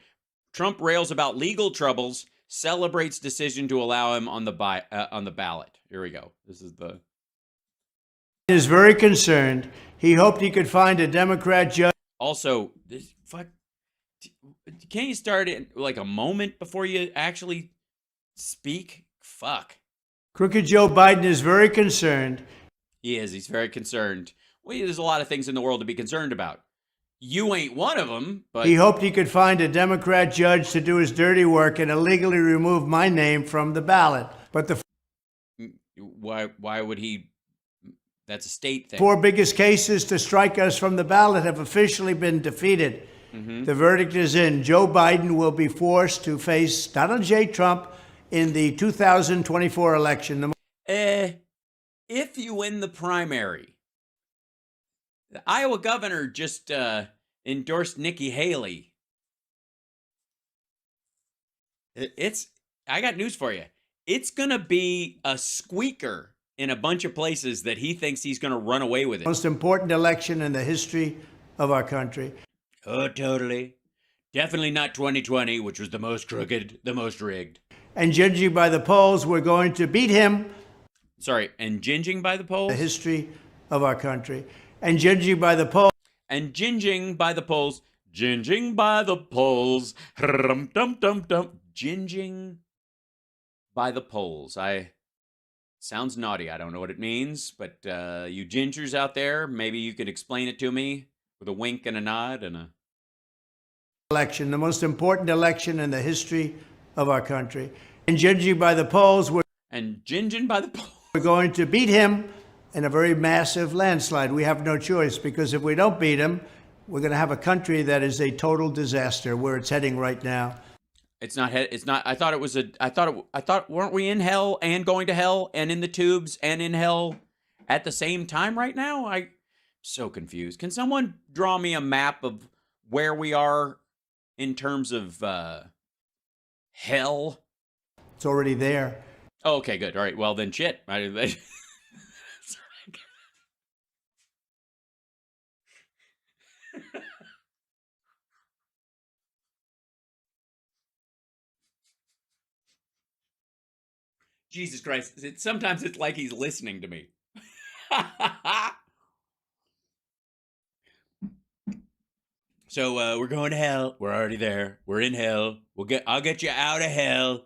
Trump rails about legal troubles, celebrates decision to allow him on the ballot. Here we go. This is the. He is very concerned. He hoped he could find a Democrat judge. Also, can't you start it like a moment before you actually speak? Fuck. Crooked Joe Biden is very concerned. He is. He's very concerned. Well, there's a lot of things in the world to be concerned about. You ain't one of them, but... He hoped he could find a Democrat judge to do his dirty work and illegally remove my name from the ballot. But the... Why would he... That's a state thing. 4 biggest cases to strike us from the ballot have officially been defeated. Mm-hmm. The verdict is in. Joe Biden will be forced to face Donald J. Trump in the 2024 election. If you win the primary... The Iowa governor just endorsed Nikki Haley. I got news for you. It's going to be a squeaker in a bunch of places that he thinks he's going to run away with it. Most important election in the history of our country. Oh, totally. Definitely not 2020, which was the most crooked, the most rigged. And judging by the polls, we're going to beat him. Sorry, and ginging by the polls? The history of our country. And judging by the polls. And ginging by the polls. Ginging by the polls. Dum-dum-dum-dum. Ginging by the polls. Sounds naughty. I don't know what it means, but you gingers out there, maybe you could explain it to me with a wink and a nod and a... Election, the most important election in the history of our country. And judging by the polls, we're going to beat him in a very massive landslide. We have no choice, because if we don't beat him, we're going to have a country that is a total disaster, where it's heading right now. It's not, I thought, weren't we in hell and going to hell and in the tubes and in hell at the same time right now? I'm so confused. Can someone draw me a map of where we are in terms of hell? It's already there. Oh, okay, good. All right. Well, then shit. Jesus Christ. Sometimes it's like he's listening to me. So we're going to hell. We're already there. We're in hell. I'll get you out of hell.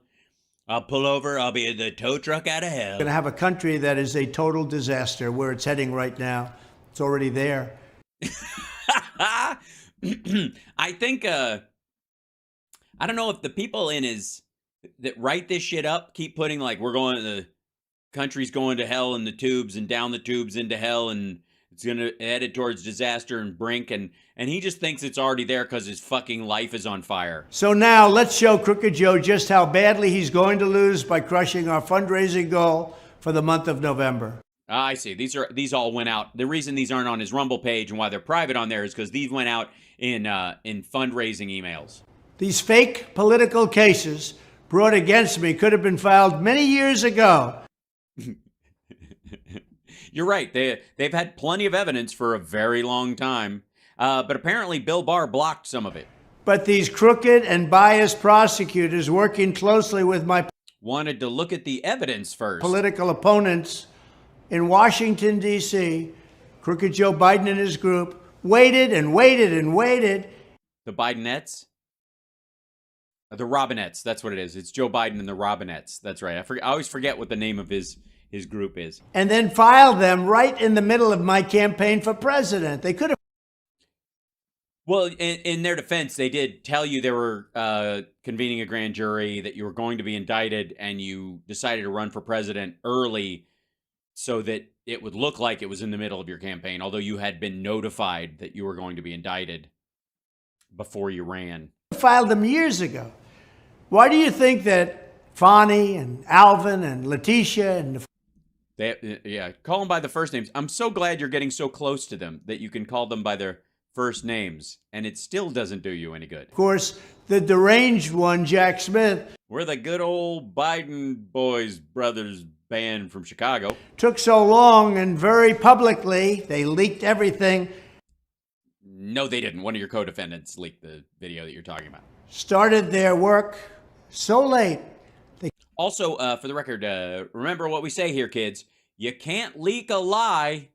I'll pull over. I'll be in the tow truck out of hell. We're going to have a country that is a total disaster, where it's heading right now. It's already there. I think, I don't know if the people that write this shit up keep putting like, the country's going to hell in the tubes and down the tubes into hell and it's going to headed towards disaster and brink. And he just thinks it's already there because his fucking life is on fire. So now let's show Crooked Joe just how badly he's going to lose by crushing our fundraising goal for the month of November. I see. These all went out. The reason these aren't on his Rumble page and why they're private on there is because these went out in fundraising emails. These fake political cases brought against me could have been filed many years ago. You're right. They've had plenty of evidence for a very long time. But apparently Bill Barr blocked some of it. But these crooked and biased prosecutors working closely with my wanted to look at the evidence first. Political opponents in Washington, D.C., Crooked Joe Biden and his group waited and waited and waited. The Bidenettes? The Robinettes, that's what it is. It's Joe Biden and the Robinettes. That's right. I always forget what the name of his group is. And then filed them right in the middle of my campaign for president. They could have. Well, in their defense, they did tell you they were convening a grand jury, that you were going to be indicted, and you decided to run for president early so that it would look like it was in the middle of your campaign, although you had been notified that you were going to be indicted before you ran. Filed them years ago. Why do you think that Fonnie and Alvin and Letitia and call them by the first names. I'm so glad you're getting so close to them that you can call them by their first names, and it still doesn't do you any good. Of course, the deranged one, Jack Smith. We're the good old Biden boys brothers band from Chicago. Took so long, and very publicly, they leaked everything. No, they didn't. One of your co-defendants leaked the video that you're talking about. Started their work so late. Also, for the record, remember what we say here, kids. You can't leak a lie.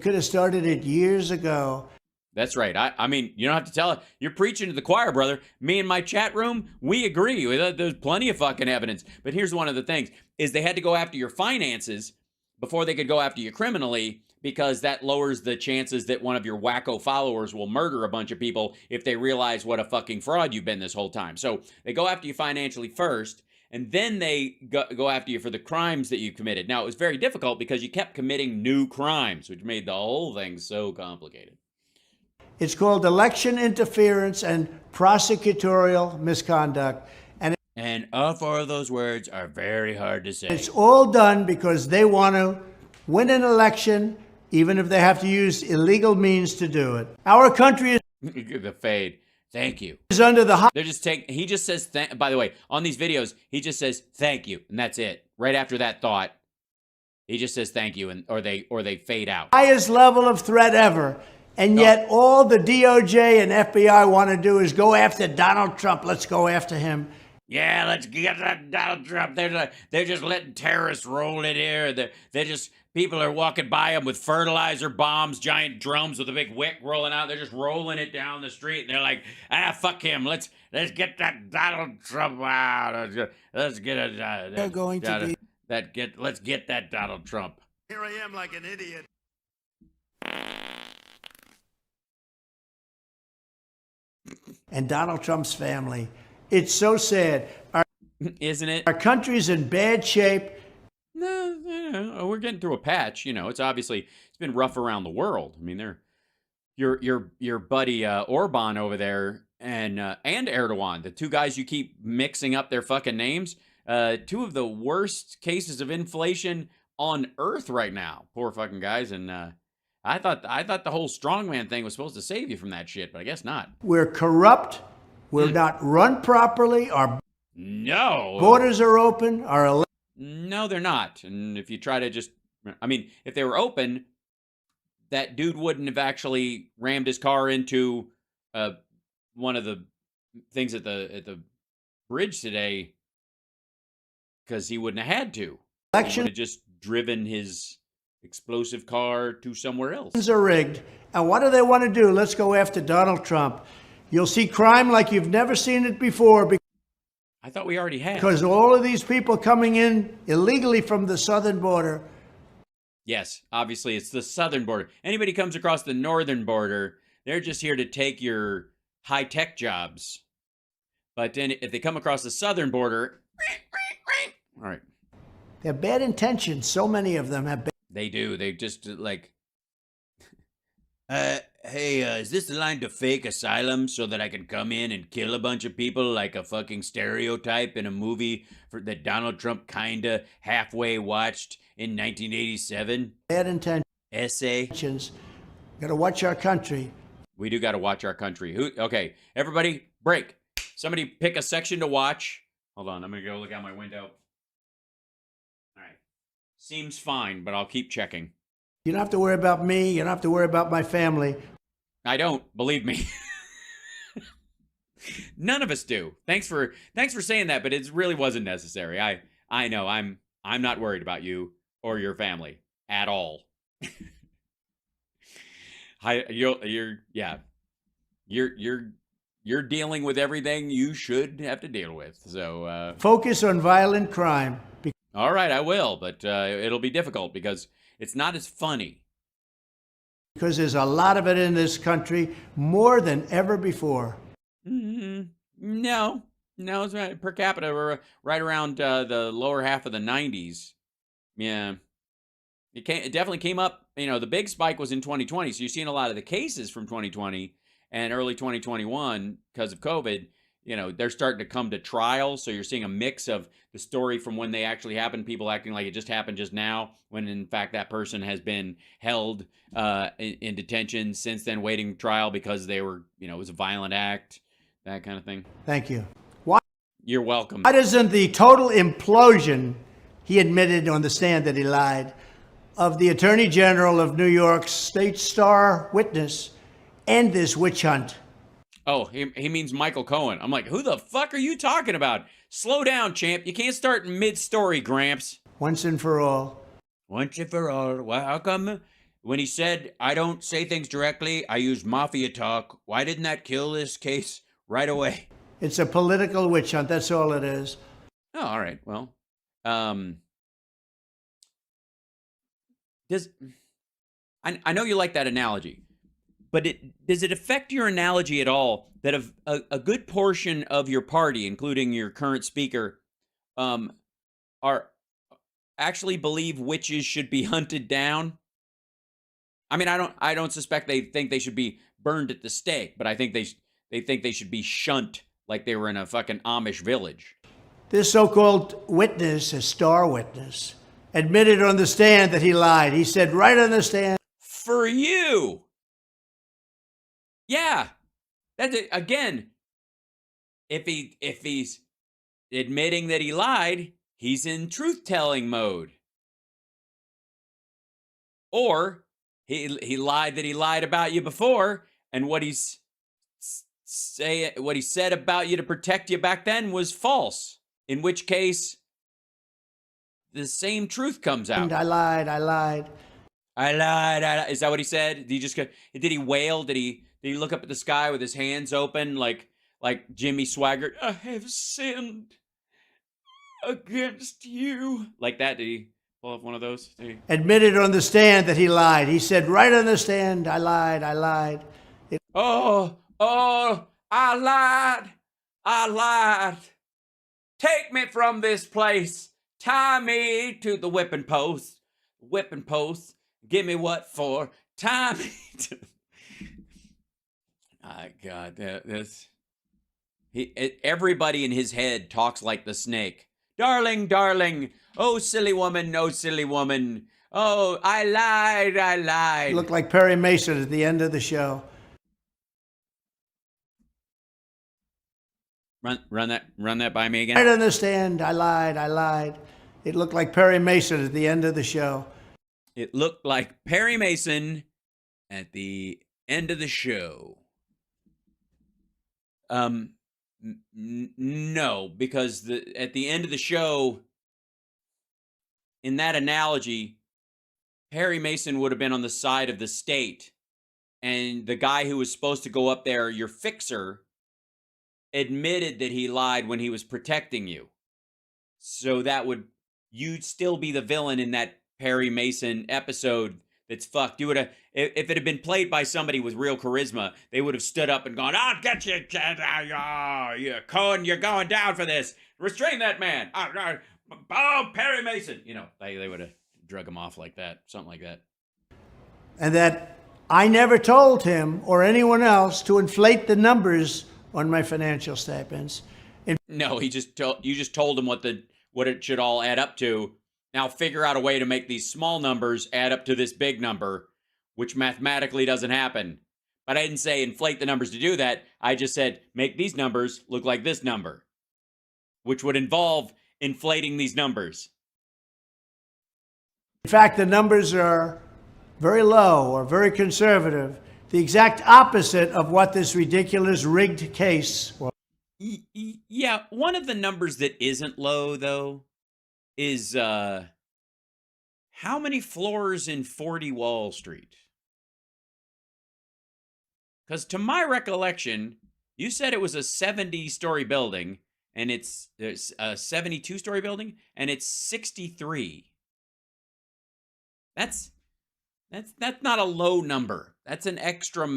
Could have started it years ago. That's right. I mean, you don't have to tell it. You're preaching to the choir, brother. Me and my chat room, we agree. There's plenty of fucking evidence. But here's one of the things, is they had to go after your finances before they could go after you criminally, because that lowers the chances that one of your wacko followers will murder a bunch of people if they realize what a fucking fraud you've been this whole time. So they go after you financially first, and then they go after you for the crimes that you committed. Now, it was very difficult because you kept committing new crimes, which made the whole thing so complicated. It's called election interference and prosecutorial misconduct. And all four of those words are very hard to say. It's all done because they want to win an election, even if they have to use illegal means to do it. Our country is... The fade. Thank you. ...is under the... They're just he just says, by the way, on these videos, he just says, thank you. And that's it. Right after that thought, he just says, thank you. Or they fade out. ...highest level of threat ever. And yet all the DOJ and FBI want to do is go after Donald Trump. Let's go after him. Yeah, let's get that Donald Trump. They're just letting terrorists roll in here. They're just people are walking by them with fertilizer bombs, giant drums with a big wick rolling out. They're just rolling it down the street. And they're like, fuck him. Let's get that Donald Trump out. Let's get it. They're going to be Let's get that Donald Trump. Here I am like an idiot. and Donald Trump's family. It's so sad. Isn't it? Our country's in bad shape. No, we're getting through a patch. You know, it's been rough around the world. I mean, your buddy Orban over there and Erdogan, the two guys you keep mixing up their fucking names, two of the worst cases of inflation on earth right now. Poor fucking guys. And I thought the whole strongman thing was supposed to save you from that shit, but I guess not. We're corrupt. We're not run properly. Our borders are open. No, they're not. And if you try to if they were open, that dude wouldn't have actually rammed his car into one of the things at the bridge today because he wouldn't have had to. He would have just driven his explosive car to somewhere else. Elections are rigged. And what do they want to do? Let's go after Donald Trump. You'll see crime like you've never seen it before. I thought we already had. Because all of these people coming in illegally from the southern border. Yes, obviously it's the southern border. Anybody comes across the northern border, they're just here to take your high-tech jobs. But then if they come across the southern border, all right. They have bad intentions. So many of them have bad. They do. They just like, hey, is this the line to fake asylum so that I can come in and kill a bunch of people like a fucking stereotype in a movie that Donald Trump kinda halfway watched in 1987? Bad intentions. Essay. Got to watch our country. We do got to watch our country. Okay, everybody, break. Somebody pick a section to watch. Hold on, I'm going to go look out my window. All right. Seems fine, but I'll keep checking. You don't have to worry about me. You don't have to worry about my family. I don't, believe me. None of us do. Thanks for saying that, but it really wasn't necessary. I know I'm not worried about you or your family at all. You're dealing with everything you should have to deal with. So focus on violent crime. All right, I will, but it'll be difficult because it's not as funny. Because there's a lot of it in this country, more than ever before. Mm-hmm. No, it's right. Per capita, we're right around the lower half of the 90s. Yeah. It definitely came up. You know, the big spike was in 2020. So you're seeing a lot of the cases from 2020 and early 2021 because of COVID. You know, they're starting to come to trial. So you're seeing a mix of the story from when they actually happened, people acting like it just happened just now, when in fact that person has been held in detention since then, waiting trial because they were, it was a violent act, that kind of thing. Thank you. Why? You're welcome. Why doesn't the total implosion, he admitted on the stand that he lied, of the Attorney General of New York's state star witness end this witch hunt? Oh, he means Michael Cohen. I'm like, who the fuck are you talking about? Slow down, champ. You can't start mid-story, Gramps. Once and for all. Once and for all. Well, how come when he said, I don't say things directly, I use mafia talk, why didn't that kill this case right away? It's a political witch hunt. That's all it is. Oh, all right. Well, I know you like that analogy, but does it affect your analogy at all that a good portion of your party, including your current speaker, are actually believe witches should be hunted down? I mean, I don't suspect they think they should be burned at the stake, but I think they think they should be shunned like they were in a fucking Amish village. This so-called witness, a star witness, admitted on the stand that he lied. He said right on the stand. For you. Yeah. That's it. Again, if he's admitting that he lied, he's in truth-telling mode. Or he lied that he lied about you before, and what he's say what he said about you to protect you back then was false. In which case, the same truth comes out. I lied. I lied. I lied. Is that what he said? Did he just go? Did he wail? Did he look up at the sky with his hands open, like Jimmy Swaggart? I have sinned against you, like that? Did he pull off one of those? Admitted on the stand that he lied. He said right on the stand, I lied. I lied. Oh, I lied. I lied. Take me from this place. Tie me to the whipping post. Whipping post. Give me what for? Tie me to... My God, everybody in his head talks like the snake. Darling, darling. Oh, silly woman. Oh, silly woman. Oh, I lied. I lied. Looked like Perry Mason at the end of the show. Run that by me again. Right on the stand, I lied. I lied. It looked like Perry Mason at the end of the show. It looked like Perry Mason at the end of the show. No, because at the end of the show, in that analogy, Perry Mason would have been on the side of the state, and the guy who was supposed to go up there, your fixer, admitted that he lied when he was protecting you. So you'd still be the villain in that Perry Mason episode that's fucked. You would have, if it had been played by somebody with real charisma, they would have stood up and gone, I'll get you, Cohen, you're going down for this. Restrain that man. Oh, Perry Mason. You know, they would have drug him off like that, something like that. And that I never told him or anyone else to inflate the numbers on my financial statements. No, you just told him what it should all add up to. Now figure out a way to make these small numbers add up to this big number, which mathematically doesn't happen. But I didn't say inflate the numbers to do that. I just said make these numbers look like this number, which would involve inflating these numbers. In fact, the numbers are very low or very conservative. The exact opposite of what this ridiculous rigged case was. Yeah, one of the numbers that isn't low, though, is how many floors in 40 Wall Street? Because to my recollection, you said it was a 70-story building, and it's a 72-story building, and it's 63. That's not a low number. That's an extra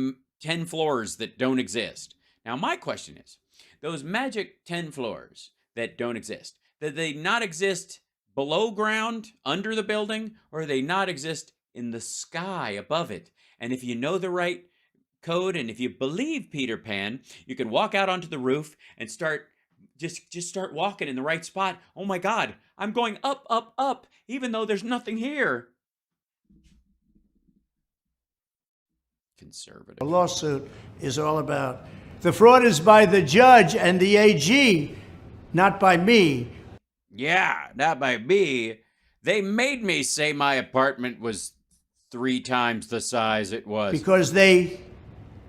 10 floors that don't exist. Now, my question is, those magic 10 floors that don't exist, that they not exist below ground, under the building, or they not exist in the sky above it? And if you know the right code, and if you believe Peter Pan, you can walk out onto the roof and just start walking in the right spot. Oh my God, I'm going up, up, up, even though there's nothing here. Conservative. The lawsuit is all about. The fraud is by the judge and the AG, not by me. Yeah, not by me. They made me say my apartment was 3 times the size it was. Because they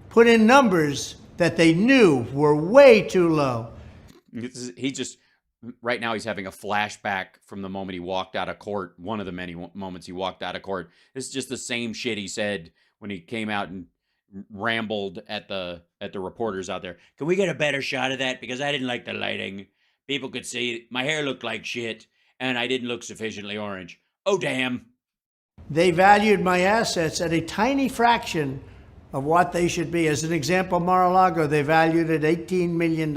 put in numbers that they knew were way too low. Right now he's having a flashback from the moment he walked out of court, one of the many moments he walked out of court. This is just the same shit he said when he came out and rambled at the reporters out there. Can we get a better shot of that? Because I didn't like the lighting. People could see my hair looked like shit, and I didn't look sufficiently orange. Oh, damn. They valued my assets at a tiny fraction of what they should be. As an example, Mar-a-Lago, they valued it $18 million.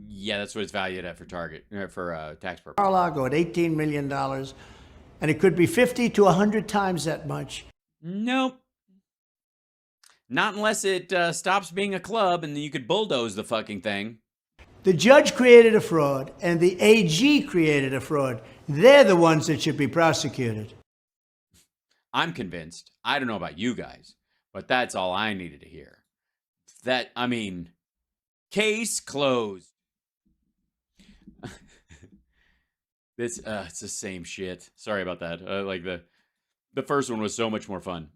Yeah, that's what it's valued at for tax purposes. Mar-a-Lago at $18 million, and it could be 50 to 100 times that much. Nope. Not unless it stops being a club and you could bulldoze the fucking thing. The judge created a fraud, and the AG created a fraud. They're the ones that should be prosecuted. I'm convinced. I don't know about you guys, but that's all I needed to hear. Case closed. It's the same shit. Sorry about that. The first one was so much more fun.